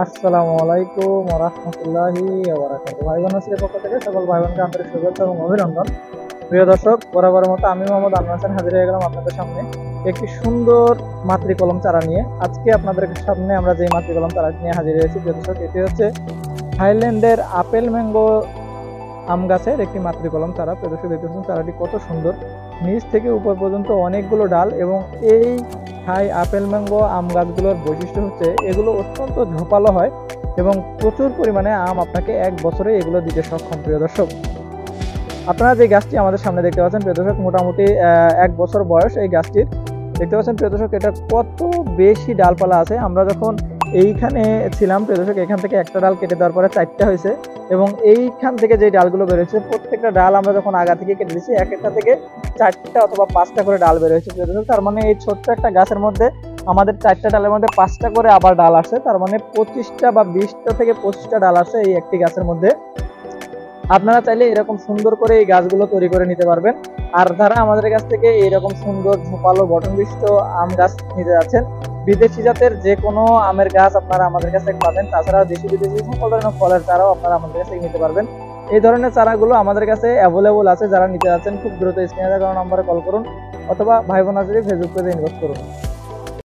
আসসালামু আলাইকুম ওয়া রাহমাতুল্লাহি ওয়া বারাকাতুহু। ভাই বোন আজকের পক্ষ থেকে সকল ভাই বোনকে আন্তরিক শুভেচ্ছা এবং অভিনন্দন। প্রিয় দর্শক, বরাবরের মতো আমি মোহাম্মদ আনোয়ার হোসেন হাজির হয়ে গেলাম আপনাদের সামনে একটি সুন্দর মাতৃকলম চারা নিয়ে। আজকে আপনাদের সামনে আমরা যে মাতৃকলম চারা নিয়ে হাজির হয়েছি প্রিয় দর্শক, এটি হচ্ছে থাইল্যান্ডের আপেল ম্যাঙ্গো আম গাছের একটি মাতৃকলম চারা। প্রিয় দর্শক, দেখতে পাচ্ছেন চারাটি কত সুন্দর, নিচ থেকে উপর পর্যন্ত অনেকগুলো ডাল। এবং এই থাই আপেল ম্যাঙ্গো আম গাছগুলোর বৈশিষ্ট্য হচ্ছে এগুলো অত্যন্ত ঝোপালো হয় এবং প্রচুর পরিমাণে আম আপনাকে এক বছরে এগুলো দিতে সক্ষম। প্রিয় দর্শক, আপনারা যে গাছটি আমাদের সামনে দেখতে পাচ্ছেন প্রিয় দর্শক, মোটামুটি 1 বছর বয়স এই গাছটির। দেখতে পাচ্ছেন প্রিয় দর্শক, এটা কত বেশি ডালপালা আছে। আমরা যখন এইখানে ছিলাম প্রিয় দর্শক, এখান থেকে একটা ডাল কেটে দেওয়ার পরে 4টা হয়েছে এবং এইখান থেকে যে ডালগুলো বেরোচ্ছে প্রত্যেকটা ডাল আমরা যখন আগা থেকে কেটে দিচ্ছি এক একটা থেকে 4টা অথবা 5টা করে ডাল বের হয়েছে প্রিয় দর্শক। তার মানে এই ছোট্ট একটা গাছের মধ্যে আমাদের 4টা ডালের মধ্যে 5টা করে আবার ডাল আসছে। তার মানে 25টা বা 20টা থেকে 25টা ডাল আসছে এই একটি গাছের মধ্যে। আপনারা চাইলে এরকম সুন্দর করে এই গাছগুলো তৈরি করে নিতে পারবেন। আর যারা আমাদের কাছ থেকে এরকম সুন্দর ঝোপালো গঠনবিষ্ট আম গাছ নিতে যাচ্ছেন, বিদেশি জাতের যে কোনো আমের গাছ আপনারা আমাদের কাছ থেকে পাবেন। তাছাড়া দেশি বিদেশি সকল ধরনের ফলের চারাও আপনারা আমাদের কাছ থেকে নিতে পারবেন। এই ধরনের চারাগুলো আমাদের কাছে অ্যাভেলেবল আছে। যারা নিতে যাচ্ছেন খুব দ্রুত স্ক্রিনে দেওয়া নম্বরে কল করুন অথবা ভাই বোন আছে ফেসবুক পেজে ইনবক্স করুন।